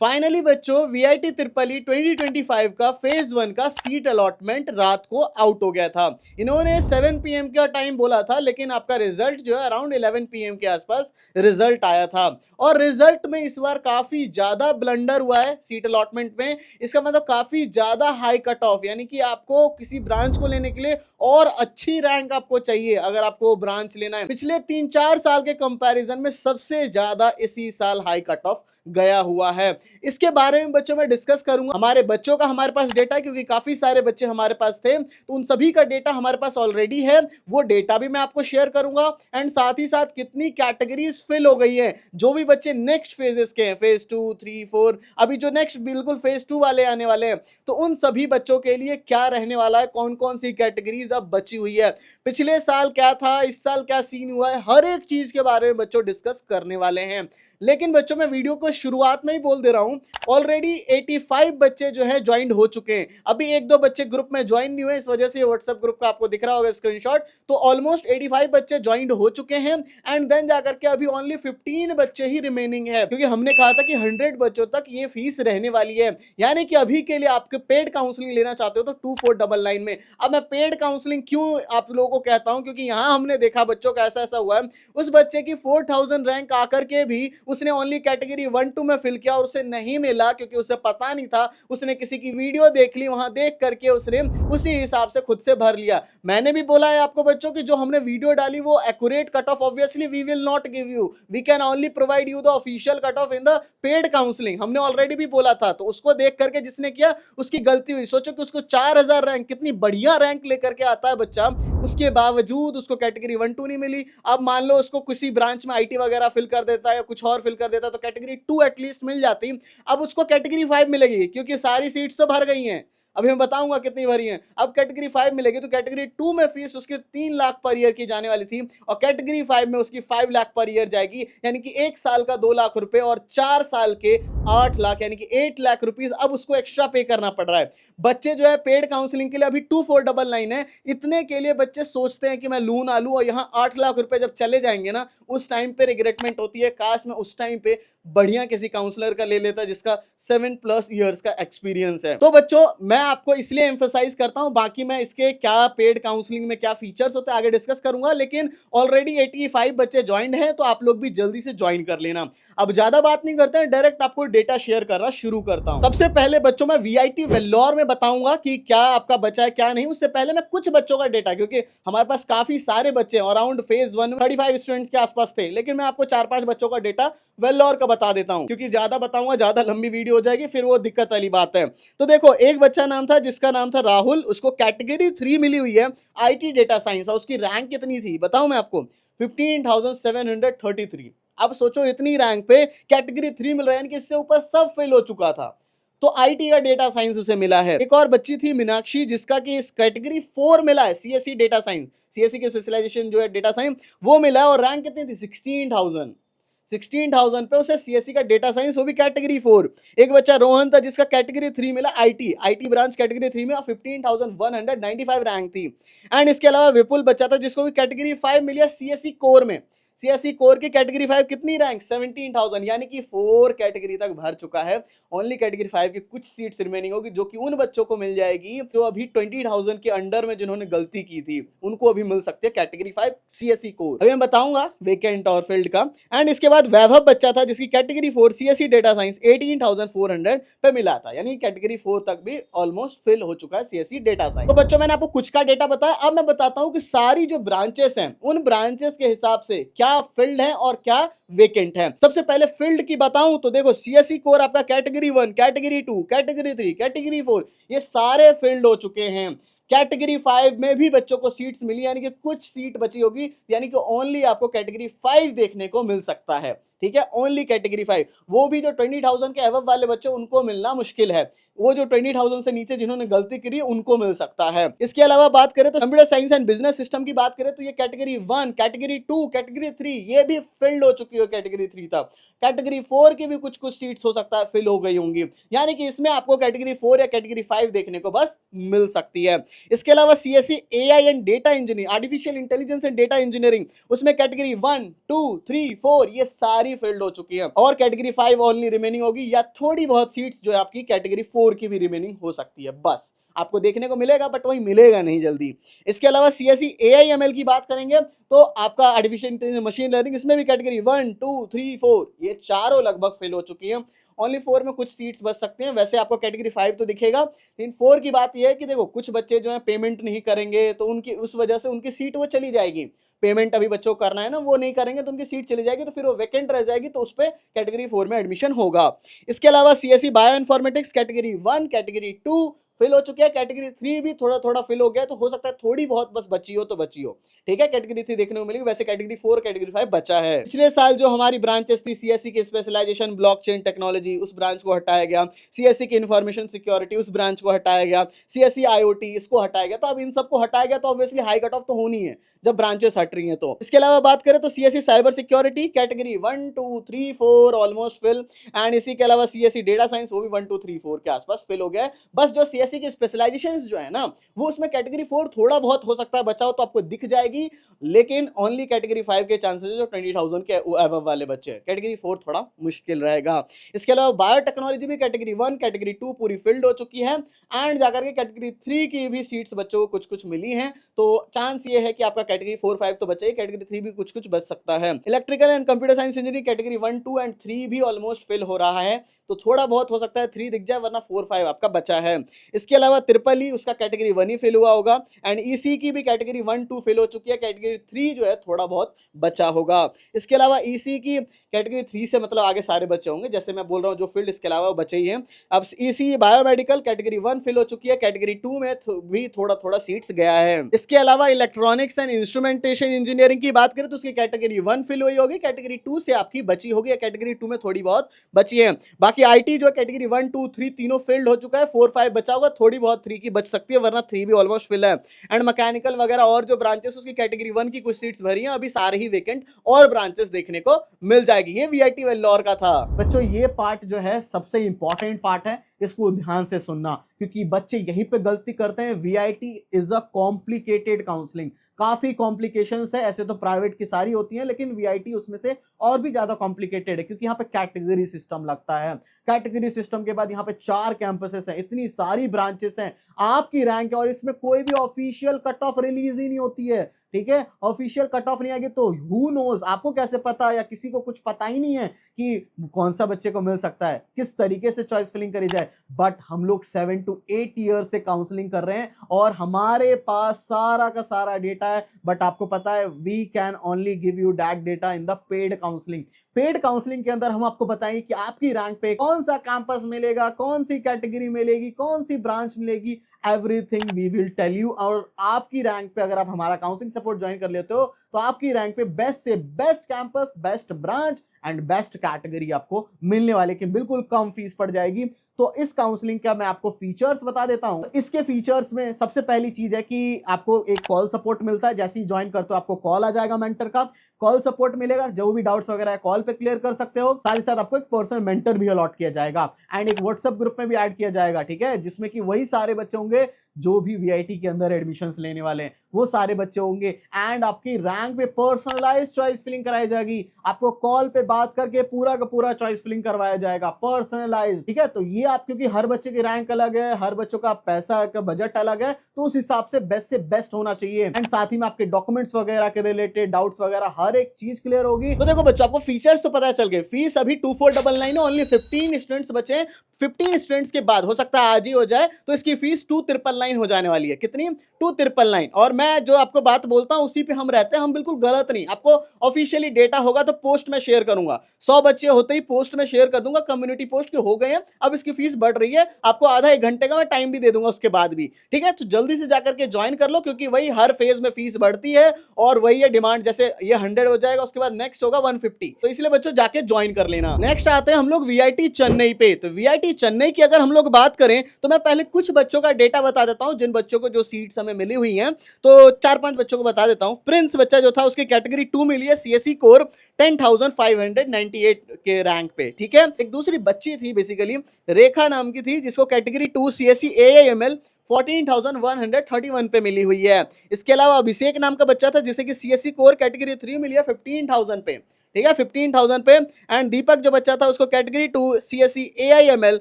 Finally बच्चों VIT त्रिपली 2025 का phase 1 का सीट अलॉटमेंट रात को आउट हो गया था। इन्होंने 7 पीएम का टाइम बोला था, लेकिन आपका रिजल्ट जो है अराउंड 11 पीएम के आसपास रिजल्ट आया था। और रिजल्ट में इस बार काफी ज्यादा ब्लंडर हुआ है सीट अलॉटमेंट में। इसका मतलब काफी ज्यादा हाई कट ऑफ, यानी कि आपको किसी ब्रांच को लेने के लिए और अच्छी रैंक आपको चाहिए अगर आपको ब्रांच लेना है। पिछले 3-4 साल के कंपैरिजन में सबसे ज्यादा इसी साल हाई कट ऑफ गया हुआ है। इसके बारे में बच्चों में डिस्कस करूंगा। हमारे बच्चों का हमारे पास डेटा है, क्योंकि काफी सारे बच्चे हमारे पास थे, तो उन सभी का डेटा हमारे पास ऑलरेडी है। वो डेटा भी मैं आपको शेयर करूंगा एंड साथ ही साथ कितनी कैटेगरीज फिल हो गई है। जो भी बच्चे नेक्स्ट फेजेस के हैं, फेज 2, 3, 4, अभी जो नेक्स्ट बिल्कुल फेज 2 वाले आने वाले हैं, तो उन सभी बच्चों के लिए क्या रहने वाला है, कौन कौन सी कैटेगरीज अब बची हुई है, पिछले साल क्या था, इस साल क्या सीन हुआ है, हर एक चीज के बारे में बच्चों डिस्कस करने वाले हैं। लेकिन बच्चों मैं वीडियो को शुरुआत में ही बोल दे रहा हूं, ऑलरेडी 85 बच्चे जो है ज्वाइन हो चुके हैं। अभी 1-2 बच्चे ग्रुप में ज्वाइन नहीं हुए, इस वजह से व्हाट्सएप ग्रुप का आपको दिख रहा होगा स्क्रीनशॉट। तो ऑलमोस्ट 85 बच्चे ज्वाइन हो चुके हैं एंड देन जाकर के अभी ओनली 15 बच्चे ही रिमेनिंग है, क्योंकि हमने कहा था कि 100 बच्चों तक ये फीस रहने वाली है। यानी कि अभी के लिए आपके पेड काउंसलिंग लेना चाहते हो तो 2499 में। अब मैं पेड काउंसलिंग क्यों आप लोगों को कहता हूं, क्योंकि यहां हमने देखा बच्चों का ऐसा हुआ है, उस बच्चे की 4000 रैंक आकर के भी उसने ओनली कैटेगरी 1-2 में फिल किया और उसे नहीं मिला, क्योंकि उसे पता नहीं था। उसने किसी की वीडियो देख ली, वहां देख करके उसने उसी हिसाब से खुद से भर लिया। मैंने भी बोला है आपको बच्चों की जो हमने वीडियो डाली वो accurate cut off obviously we will not give you, we can only provide you the official cut off in the paid counselling. हमने ऑलरेडी भी बोला था, तो उसको देख करके जिसने किया उसकी गलती हुई। सोचो कि उसको 4000 रैंक, कितनी बढ़िया रैंक लेकर के आता है बच्चा, उसके बावजूद उसको कैटेगरी 1-2 नहीं मिली। अब मान लो उसको किसी ब्रांच में आईटी वगैरह फिल कर देता है या कुछ और फिल कर देता तो कैटेगरी 2 एटलीस्ट मिल जाती। अब उसको कैटेगरी 5 मिलेगी, क्योंकि सारी सीट्स तो भर गई हैं। अभी मैं बताऊंगा कितनी भरी हैं। अब कैटेगरी 5 मिलेगी, तो कैटेगरी 2 में फीस उसकी 3 लाख पर ईयर की जाने वाली थी और कैटेगरी 5 में उसकी 5 लाख पर ईयर जाएगी, यानी कि 1 साल का 2 लाख रुपए और 4 साल के 8 लाख, यानी कि 8 लाख रुपीस अब उसको एक्स्ट्रा पे करना पड़ रहा है। बच्चे जो है पेड काउंसलिंग के लिए अभी 2499 है। इतने के लिए बच्चे सोचते हैं कि मैं लू ना लू, और यहाँ 8 लाख रुपए जब चले जाएंगे ना, उस टाइम पे रिग्रेटमेंट होती है, काश मैं उस टाइम पे बढ़िया किसी काउंसलर का ले लेता जिसका 7+ इयर्स का एक्सपीरियंस है। तो बच्चों मैं आपको इसलिए एम्फसाइज करता हूं, बाकी मैं इसके क्या पेड काउंसलिंग में क्या फीचर्स होते हैं आगे डिस्कस करूंगा, लेकिन ऑलरेडी 85 बच्चे ज्वाइंट हैं, तो आप लोग भी जल्दी से ज्वाइन कर लेना। अब ज्यादा बात नहीं करते हैं, डायरेक्ट आपको डेटा शेयर करना शुरू करता हूं। सबसे पहले बच्चों मैं वीआईटी वेल्लोर में बताऊंगा कि क्या आपका बचा है क्या नहीं। उससे पहले मैं कुछ बच्चों का डेटा, क्योंकि हमारे पास काफी सारे बच्चे हैं, अराउंड फेज 1 में 35 स्टूडेंट्स के आसपास थे, लेकिन मैं आपको 4-5 बच्चों का डेटा वेल्लोर का बता देता हूं, क्योंकि ज्यादा बताऊंगा ज्यादा लंबी वीडियो हो जाएगी, फिर वो दिक्कत वाली बात है। तो देखो, एक बच्चा नाम था जिसका नाम था राहुल, उसको कैटेगरी 3 मिली हुई है आईटी डेटा साइंस, और उसकी रैंक कितनी थी बताऊं मैं आपको, 15,733। अब सोचो इतनी रैंक पे कैटेगरी 3 मिल रहा है, यानी कि इससे ऊपर सब फेल हो चुका था, तो आईटी का डेटा साइंस उसे मिला है। एक और बच्ची थी मीनाक्षी, जिसका कि इस कैटेगरी 4 मिला है, सीएससी डेटा साइंस, सीएससी की स्पेशलाइजेशन जो है डेटा साइंस, वो मिला है और रैंक कितनी थी 16,000 पे उसे सीएससी का डेटा साइंस, वो भी कैटेगरी 4। एक बच्चा रोहन था जिसका कैटेगरी 3 मिला आईटी ब्रांच कैटेगरी 3 में, और 15,195 रैंक थी। एंड इसके अलावा विपुल बच्चा था जिसको भी कैटेगरी 5 मिली सीएससी कोर में। सीएससी कोर की कैटेगरी 5 कितनी रैंक 17,000, यानी कि 4 कैटेगरी तक भर चुका है। ओनली कैटेगरी 5 की कुछ सीट्स रिमेनिंग होगी, जो कि उन बच्चों को मिल जाएगी जो अभी 20,000 के अंडर में जिन्होंने गलती की थी, उनको अभी मिल सकती है कैटेगरी 5 सीएससी कोर। अभी मैं बताऊंगा वेकेंट और फील्ड का। एंड इसके बाद वैभव बच्चा था जिसकी कैटेगरी 4 सीएससी डेटा साइंस 18,400 पे मिला था, यानी कैटेगरी 4 तक भी ऑलमोस्ट फिल हो चुका है सीएससी डेटा साइंस। तो बच्चों मैंने आपको कुछ का डेटा बताया, अब मैं बताता हूं कि सारी जो ब्रांचेस हैं उन ब्रांचेस के हिसाब से क्या फील्ड है और क्या वेकेंट है। सबसे पहले फील्ड की बताऊं तो देखो, सीएससी कोर आपका कैटेगरी 1, कैटेगरी 2, कैटेगरी 3, कैटेगरी 4, ये सारे फील्ड हो चुके हैं। कैटेगरी 5 में भी बच्चों को सीट्स मिली, यानी कि कुछ सीट बची होगी, यानी कि ओनली आपको कैटेगरी 5 देखने को मिल सकता है। ठीक है, ओनली कैटेगरी 5, वो भी जो 20,000 के अबव वाले बच्चे उनको मिलना मुश्किल है, वो जो 20,000 से नीचे जिन्होंने गलती करी उनको मिल सकता है। इसके अलावा बात करें तो computer science and business system की बात करें तो ये कैटेगरी 1, कैटेगरी 2, कैटेगरी 3 ये भी फिल्ड हो चुकी है कैटेगरी 3 तक। कैटेगरी 4 की भी कुछ सीट्स हो सकता है फिल हो गई होंगी, यानी कि इसमें आपको कैटेगरी 4 या कैटेगरी 5 देखने को बस मिल सकती है। इसके अलावा CSC AI and data engineering, artificial intelligence and data engineering, उसमें कैटेगरी 1, 2, 3, 4 ये सारी सारी फिल्ड हो चुकी है और कैटेगरी 5 ओनली रिमेनिंग होगी, या थोड़ी बहुत सीट्स जो है आपकी कैटेगरी 4 की भी रिमेनिंग हो सकती है, बस आपको देखने को मिलेगा, बट वही मिलेगा नहीं जल्दी। इसके अलावा सीएससी एआईएमएल की बात करेंगे तो आपका आर्टिफिशियल इंटेलिजेंस, मशीन लर्निंग, इसमें भी कैटेगरी 1 2 3 4 ये चारों लगभग फिल हो चुकी है। ओनली 4 में कुछ सीट्स बच सकते हैं, वैसे आपको कैटेगरी 5 तो दिखेगा, लेकिन 4 की बात यह है कि देखो कुछ बच्चे जो है पेमेंट नहीं करेंगे तो उनकी उस वजह से उनकी सीट वो चली जाएगी। पेमेंट अभी बच्चों को करना है ना, वो नहीं करेंगे तो उनकी सीट चली जाएगी, तो फिर वो वैकेंट रह जाएगी, तो उस पर कैटेगरी 4 में एडमिशन होगा। इसके अलावा CSC bioinformatics category 1 category 2 fill हो चुके हैं, कैटेगरी 3 भी थोड़ा थोड़ा फिल हो गया, तो हो सकता है थोड़ी बहुत बस बची हो तो बची हो, ठीक है। कैटेगरी 3 देखने को मिलेगी, वैसे कैटेगरी 4 कैटेगरी 5 बचा है। पिछले साल जो हमारी ब्रांचेस थी सीएससी की स्पेशलाइजेशन ब्लॉकचेन टेक्नोलॉजी, उस ब्रांच को हटाया गया, सीएससी की इंफॉर्मेशन सिक्योरिटी, उस ब्रांच को हटाया गया, सीएससी आईओटी इसको हटाया गया, तो अब इन सबको हटाया गया तो ऑब्वियसली हाई कट ऑफ तो होनी है जब ब्रांचेस हट रही हैं। तो इसके अलावा बात करें तो CSC cyber security category 1 2 3 4 almost fill, and इसी के अलावा सीएससी डेटा साइंस वो भी 1 2 3 4 के आसपास फिल हो गया है। बस जो सीएससी की स्पेशलाइजेशन जो है ना, वो उसमें कैटेगरी 4 थोड़ा बहुत हो सकता है बचाओ तो आपको दिख जाएगी, लेकिन ओनली कैटेगरी 5 के चांसेस है जो 20,000 के अबव वाले बच्चे, कैटेगरी 4 थोड़ा मुश्किल रहेगा। इसके अलावा बायोटेक्नोलॉजी भी कैटेगरी 1 कैटेगरी 2 पूरी फिल्ड हो चुकी है, एंड जाकर के कैटेगरी 3 की भी सीट्स बच्चों को कुछ कुछ मिली हैं, तो चांस ये है कि आपका कैटेगरी 4 5 तो बचा ही, कैटेगरी 3 भी कुछ कुछ बच सकता है। Electrical and computer science engineering category 1 2 and 3 भी ऑलमोस्ट फिल हो रहा है, तो थोड़ा बहुत हो सकता है 3 दिख जाए, वरना 4 5 आपका बचा है। इसके अलावा ट्रिपल ई उसका कैटेगरी 1 ही फिल हुआ होगा, एंड ईसी की भी कैटेगरी 1 2 फिल हो चुकी है, कैटेगरी 3 जो है थोड़ा बहुत बचा होगा। इसके अलावा ईसी की कैटेगरी 3 से मतलब आगे सारे बचे होंगे, जैसे मैं बोल रहा हूँ जो फील्ड, इसके अलावा वो बचे ही हैं। अब ईसी बायोमेडिकल कैटेगरी 1 फिल हो चुकी है, कैटेगरी 2 में भी थोड़ा थोड़ा सीट्स गया है। इसके अलावा इलेक्ट्रॉनिक्स एंड इंस्ट्रूमेंटेशन इंजीनियरिंग की बात करें तो उसकी कैटेगरी 1 फिल हुई होगी, कैटेगरी 2 से आपकी बची होगी, कैटेगरी 2 में थोड़ी बहुत बची है। बाकी आईटी जो कैटेगरी 1 2 3 तीनों फिल्ड हो चुका है, 4 5 बचा होगा, थोड़ी बहुत 3 की बच सकती है, वरना 3 भी ऑलमोस्ट फिल है। एंड मैकेनिकल वगैरह और जो ब्रांचेस उसकी कैटेगरी 1 की कुछ सीट्स भरी हैं, अभी सारे ही वेकेंट और ब्रांचेस देखने को मिल जाएगी। ये वीआईटी वेल्लोर का था बच्चों। ये पार्ट जो है सबसे इंपॉर्टेंट पार्ट है, इसको ध्यान से सुनना, क्योंकि बच्चे यहीं पे गलती करते हैं। VIT is a complicated counselling, काफी कॉम्प्लिकेशंस है, ऐसे तो प्राइवेट की सारी होती हैं, लेकिन वीआईटी उसमें से और भी ज्यादा कॉम्प्लिकेटेड है, क्योंकि यहाँ पे कैटेगरी सिस्टम लगता है। कैटेगरी सिस्टम के बाद यहाँ पे 4 कैंपसेस हैं, इतनी सारी ब्रांचेस हैं, आपकी रैंक है, और इसमें कोई भी ऑफिशियल कट ऑफ रिलीज ही नहीं होती है, ठीक है। ऑफिशियल कट ऑफ नहीं आएगी तो हु नोज, आपको कैसे पता, या किसी को कुछ पता ही नहीं है कि कौन सा बच्चे को मिल सकता है, किस तरीके से चॉइस फिलिंग करी जाए। बट हम लोग 7 to 8 ईयर से काउंसलिंग कर रहे हैं और हमारे पास सारा का सारा डेटा है, बट आपको पता है we can only give you that data in the paid counselling. Paid counselling के अंदर हम आपको बताएंगे कि आपकी रैंक पे कौन सा कैंपस मिलेगा, कौन सी कैटेगरी मिलेगी, कौन सी ब्रांच मिलेगी, everything we will tell you. और आपकी रैंक पे अगर आप हमारा काउंसलिंग सपोर्ट ज्वाइन कर लेते हो तो आपकी रैंक पे बेस्ट से best campus, best branch and best category आपको मिलने वाले, कि बिल्कुल कम फीस पड़ जाएगी। तो इस काउंसलिंग का मैं आपको फीचर्स बता देता हूं। इसके फीचर्स में सबसे पहली चीज है कि आपको एक कॉल सपोर्ट मिलता है, जैसे ही ज्वाइन करते हो आपको कॉल आ जाएगा, मेंटर का कॉल सपोर्ट मिलेगा, जो भी डाउट्स वगैरह है कॉल पे क्लियर कर सकते हो। साथ ही साथ आपको एक पर्सनल मेंटर भी अलॉट किया जाएगा, एंड एक व्हाट्सएप ग्रुप में भी ऐड किया जाएगा, ठीक है, जिसमें कि वही सारे बच्चे होंगे जो भी वीआईटी के अंदर एडमिशंस लेने वाले हैं, वो सारे बच्चे होंगे। एंड आपकी रैंक पे पर्सनलाइज्ड चॉइस फिलिंग कराई जाएगी, आपको कॉल पे बात करके पूरा का पूरा चॉइस फिलिंग करवाया जाएगा, पर्सनलाइज्ड, ठीक है। तो ये आप, क्योंकि हर बच्चे की रैंक अलग है, हर बच्चों का पैसा का बजट अलग है, तो उस हिसाब से बेस्ट होना चाहिए। एंड साथ ही में आपके डॉक्यूमेंट्स वगैरह के रिलेटेड डाउट्स वगैरह हर एक चीज क्लियर होगी। तो देखो बच्चों, आपको फीचर्स तो पता चल गए। फीस अभी 2499 है, ओनली 15 स्टूडेंट्स बचे। 15 स्टूडेंट्स के बाद हो सकता है आज ही हो जाए, तो इसकी फीस 2999 हो जाने वाली है। कितनी? 2999। और मैं जो आपको बात बोलता हूं उसी पे हम रहते हैं, हम बिल्कुल गलत नहीं। आपको ऑफिशियली डेटा होगा तो पोस्ट में शेयर करूंगा, 100 बच्चे होते ही पोस्ट में शेयर कर दूंगा, कम्युनिटी पोस्ट के हो गए हैं। अब इसकी फीस बढ़ रही है, आपको आधा 1 घंटे का मैं टाइम भी दे दूंगा उसके बाद भी, ठीक है। तो जल्दी से जाकर के ज्वाइन कर लो, क्योंकि वही हर फेज में फीस बढ़ती है, और वही है डिमांड। जैसे ये 100 हो जाएगा, उसके बाद नेक्स्ट होगा 150, तो इसलिए बच्चों जाके ज्वाइन कर लेना। नेक्स्ट आते हैं हम लोग वीआईटी चेन्नई पे। तो वीआईटी चेन्नई की अगर हम लोग बात करें तो मैं पहले कुछ बच्चों का डेटा बता देता हूं, जिन बच्चों को जो सीट्स हमें मिली हुई हैं। तो 4-5 बच्चों को बता देता हूं। प्रिंस बच्चा जो था उसकी कैटेगरी 2 मिली है, सीएससी कोर 10,598 के रैंक पे, ठीक है। एक दूसरी बच्ची थी बेसिकली, रेखा नाम की थी, जिसको कैटेगरी 2 सीएससी एआईएमएल 14,131 पे मिली हुई है। इसके अलावा अभिषेक नाम का बच्चा था, जिसे कि सीएससी कोर कैटेगरी 3 मिली है 15,000 पे, ठीक है 15,000 पे। एंड दीपक जो बच्चा था उसको कैटेगरी 2 CSE AIML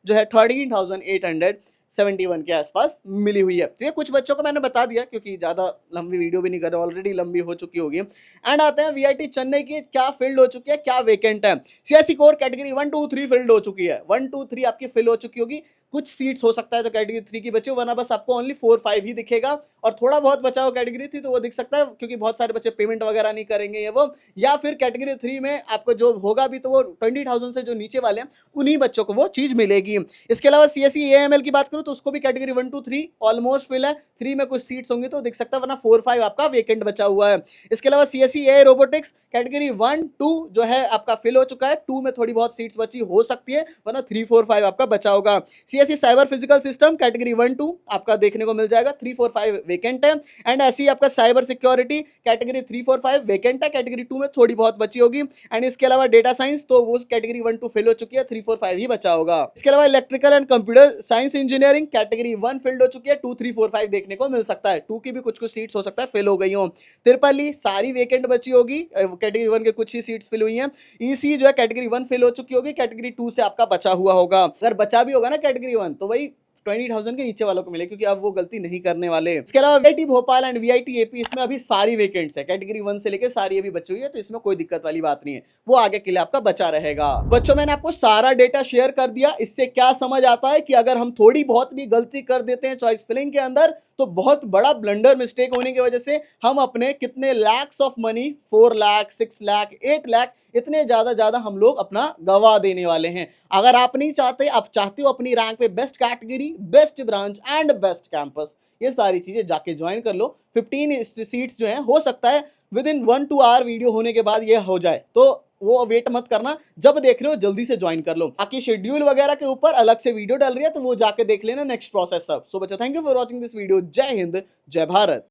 जो है 13,871 के आसपास मिली हुई है। तो ये कुछ बच्चों को मैंने बता दिया क्योंकि ज्यादा लंबी वीडियो भी नहीं कर रहा, ऑलरेडी लंबी हो चुकी होगी। एंड आते हैं VIT चेन्नई की क्या फील्ड हो चुकी है, क्या वेकेंट है। CSE कोर कैटेगरी 1 2 3 फील्ड हो चुकी है, 1 2 3 आपकी फिल हो चुकी होगी। कुछ सीट्स हो सकता है तो कैटेगरी 3 की बची हो, वरना बस आपको ओनली 4 5 ही दिखेगा। और थोड़ा बहुत बचा हो कैटेगरी 3 तो वो दिख सकता है क्योंकि बहुत सारे बच्चे पेमेंट वगैरह नहीं करेंगे ये वो, या फिर कैटेगरी 3 में आपको जो होगा भी तो वो 20,000 से जो नीचे वाले हैं उन्हीं बच्चों को वो चीज मिलेगी। इसके अलावा CSE AML की बात करूं तो उसको भी कैटेगरी 1 2 3 ऑलमोस्ट फिल है, 3 में कुछ सीट्स होंगी तो दिख सकता है, वरना 4 5 आपका वेकेंट बचा हुआ है। इसके अलावा CSE AI रोबोटिक्स कैटेगरी 1 2 जो है आपका फिल हो चुका है, 2 में थोड़ी बहुत सीट्स बची हो सकती है, वरना 3 4 5 आपका बचा होगा। CSE cyber physical system category 1 2 आपका देखने को मिल जाएगा, 3 4 5 वेकेंट है। एंड ऐसे ही आपका साइबर सिक्योरिटी कैटेगरी 3 4 5 वेकेंट है, कैटेगरी 2 में थोड़ी बहुत बची होगी। एंड इसके अलावा डेटा साइंस तो वो कैटेगरी 1 2 फिल हो चुकी है, 3 4 5 ही बचा होगा। इसके अलावा electrical and computer science engineering category 1 field हो चुकी है, 2 3 4 5 देखने को मिल सकता है, 2 की भी कुछ कुछ सीट्स हो सकता है फिल हो गई हो। तिरपली सारी वेकेंट बची होगी, कैटेगरी 1 के कुछ ही सीट्स फिल हुई हैं। EC जो है कैटेगरी 1 फिल हो चुकी होगी, कैटेगरी 2 से आपका बचा हुआ होगा। अगर बचा भी होगा ना कैटेगरी 1 तो वही 20,000 के नीचे वालों को मिले क्योंकि अब वो गलती नहीं करने वाले। इसके अलावा VIT Bhopal and VIT AP इसमें अभी सारी वेकेंट्स है, कैटेगरी 1 से लेके सारी अभी बची हुई है, तो इसमें कोई दिक्कत वाली बात नहीं है, वो आगे के लिए आपका बचा रहेगा। बच्चों मैंने आपको सारा डेटा शेयर कर दिया, इससे क्या समझ आता है कि अगर हम थोड़ी बहुत भी गलती कर देते हैं चॉइस फिलिंग के अंदर तो बहुत बड़ा ब्लंडर मिस्टेक होने की वजह से हम अपने कितने लैक्स ऑफ मनी 4 लाख 6 लाख 8 लाख इतने ज्यादा हम लोग अपना गवा देने वाले हैं। अगर आप नहीं चाहते, आप चाहते हो अपनी रैंक पे best category, best branch and best campus, ये सारी चीजें जाके ज्वाइन कर लो। 15 सीट्स जो हैं हो सकता है विद इन 1 2 आवर वीडियो होने के बाद ये हो जाए, तो वो वेट मत करना, जब देख रहे हो जल्दी से ज्वाइन कर लो। बाकी शेड्यूल वगैरह के ऊपर अलग से वीडियो डल रही है तो वो जाके देख लेना नेक्स्ट प्रोसेस सब। सो बच्चों thank you for watching this video. जय हिंद, जय भारत।